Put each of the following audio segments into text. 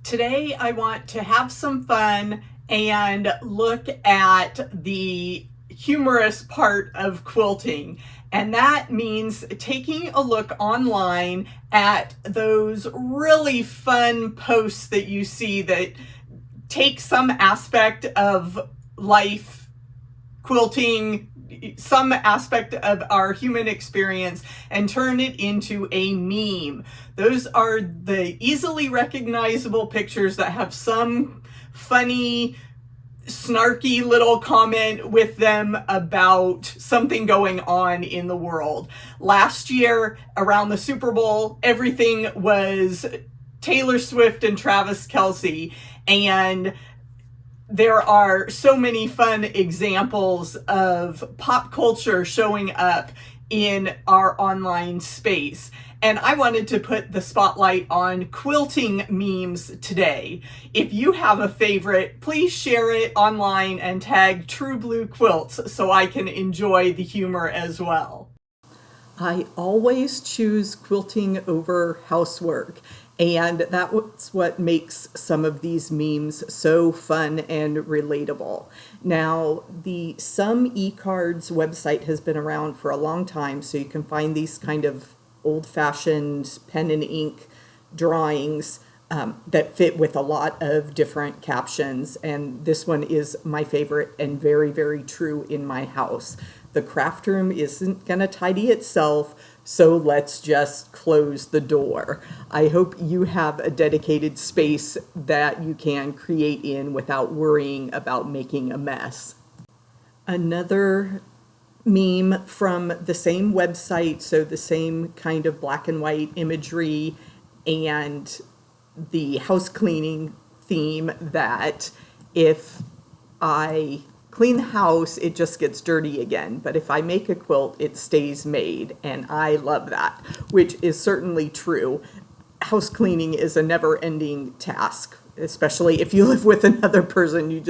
Today I want to have some fun and look at the humorous part of quilting. And that means taking a look online at those really fun posts that you see that take some aspect of life, quilting, some aspect of our human experience and turn it into a meme. Those are the easily recognizable pictures that have some funny, snarky little comment with them about something going on in the world. Last year, around the Super Bowl, everything was Taylor Swift and Travis Kelce, and there are so many fun examples of pop culture showing up in our online space. And I wanted to put the spotlight on quilting memes today. If you have a favorite, please share it online and tag True Blue Quilts so I can enjoy the humor as well. I always choose quilting over housework, and that's what makes some of these memes so fun and relatable. Now, the Some eCards website has been around for a long time, so you can find these kind of old-fashioned pen and ink drawings that fit with a lot of different captions, and this one is my favorite and very, very true in my house. The craft room isn't going to tidy itself, so let's just close the door. I hope you have a dedicated space that you can create in without worrying about making a mess. Another meme from the same website, so the same kind of black and white imagery and the house cleaning theme, that if I clean the house, it just gets dirty again. But if I make a quilt, it stays made. And I love that, which is certainly true. House cleaning is a never-ending task, especially if you live with another person.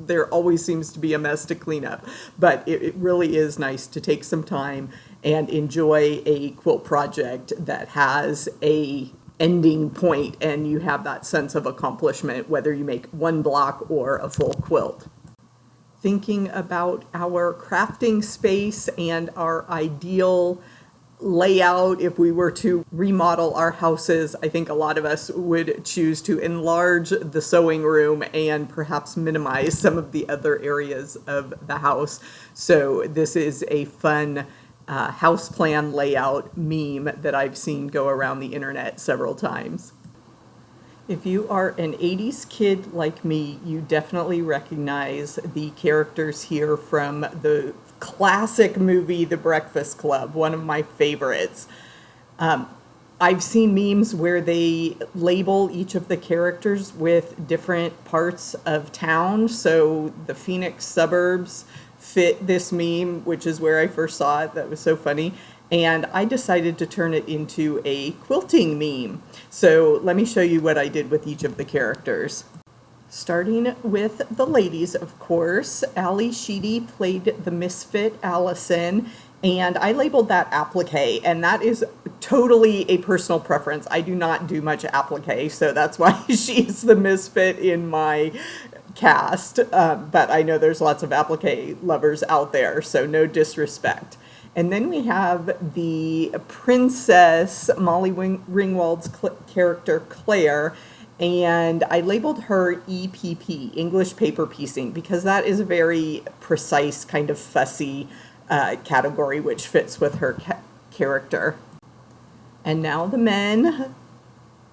There always seems to be a mess to clean up. But it really is nice to take some time and enjoy a quilt project that has a ending point, and you have that sense of accomplishment, whether you make one block or a full quilt. Thinking about our crafting space and our ideal layout, if we were to remodel our houses, I think a lot of us would choose to enlarge the sewing room and perhaps minimize some of the other areas of the house. So this is a fun house plan layout meme that I've seen go around the internet several times. If you are an 80s kid like me, you definitely recognize the characters here from the classic movie, The Breakfast Club, one of my favorites. I've seen memes where they label each of the characters with different parts of town. So the Phoenix suburbs fit this meme, which is where I first saw it. That was so funny. And I decided to turn it into a quilting meme. So let me show you what I did with each of the characters. Starting with the ladies, of course, Ally Sheedy played the misfit Allison, and I labeled that applique, and that is totally a personal preference. I do not do much applique, so that's why she's the misfit in my cast, but I know there's lots of applique lovers out there, so no disrespect. And then we have the princess, Molly Ringwald's character, Claire, and I labeled her EPP, English paper piecing, because that is a very precise, kind of fussy category, which fits with her character. And now the men.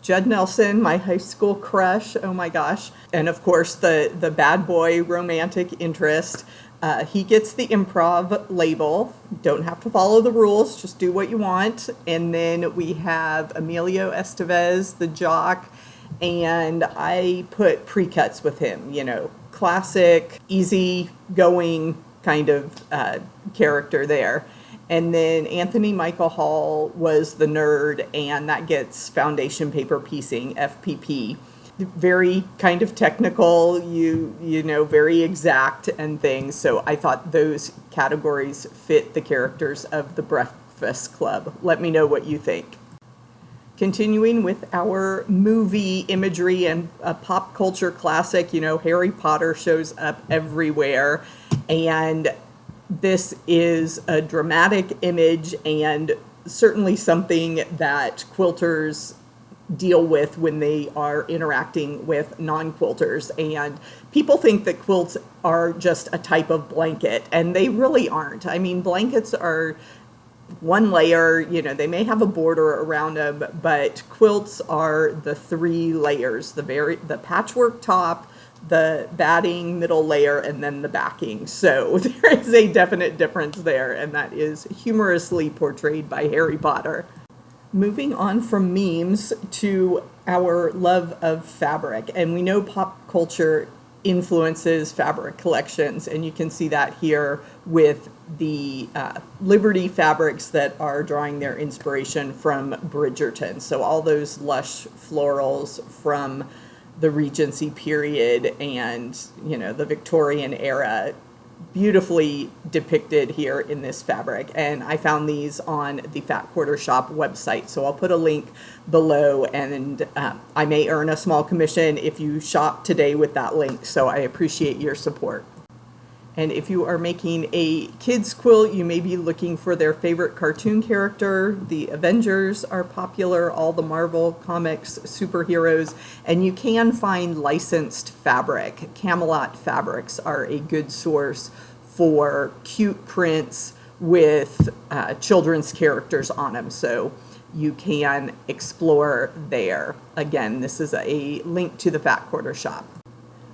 Judd Nelson, my high school crush, oh my gosh. And of course, the bad boy romantic interest. He gets the improv label. Don't have to follow the rules, just do what you want. And then we have Emilio Estevez, the jock, and I put pre-cuts with him, classic, easy going kind of character there. And then Anthony Michael Hall was the nerd, and that gets foundation paper piecing, FPP. Very kind of technical, very exact and things. So I thought those categories fit the characters of the Breakfast Club. Let me know what you think. Continuing with our movie imagery and a pop culture classic, you know, Harry Potter shows up everywhere. And this is a dramatic image and certainly something that quilters deal with when they are interacting with non-quilters. And people think that quilts are just a type of blanket, and they really aren't. I mean, blankets are one layer, you know, they may have a border around them, but quilts are the three layers, the patchwork top, the batting middle layer, and then the backing. So there is a definite difference there, and that is humorously portrayed by Harry Potter. Moving on from memes to our love of fabric, and we know pop culture influences fabric collections, and you can see that here with the Liberty fabrics that are drawing their inspiration from Bridgerton. So all those lush florals from the Regency period and, you know, the Victorian era, beautifully depicted here in this fabric. And I found these on the Fat Quarter Shop website, so I'll put a link below, and I may earn a small commission if you shop today with that link, so I appreciate your support. And if you are making a kids quilt, you may be looking for their favorite cartoon character. The Avengers are popular, all the Marvel comics, superheroes, and you can find licensed fabric. Camelot fabrics are a good source for cute prints with children's characters on them, so you can explore there. Again, this is a link to the Fat Quarter Shop.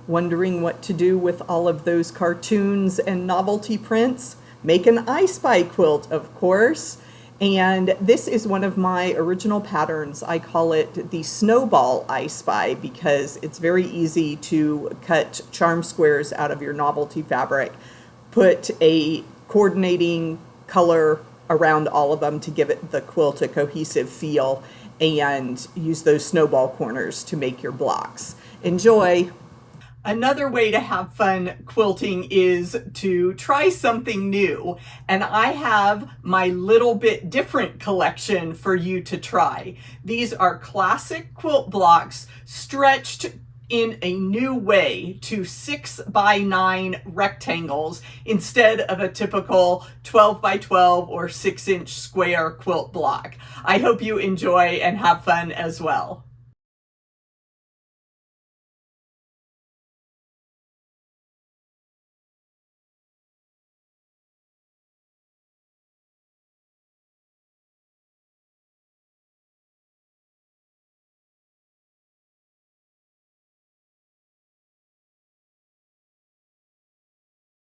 Wondering what to do with all of those cartoons and novelty prints? Make an I-Spy quilt, of course. And this is one of my original patterns. I call it the Snowball I-Spy because it's very easy to cut charm squares out of your novelty fabric, put a coordinating color around all of them to give it the quilt a cohesive feel, and use those snowball corners to make your blocks. Enjoy! Another way to have fun quilting is to try something new. And I have my Little Bit Different collection for you to try. These are classic quilt blocks stretched in a new way to 6x9 rectangles instead of a typical 12x12 or 6-inch square quilt block. I hope you enjoy and have fun as well.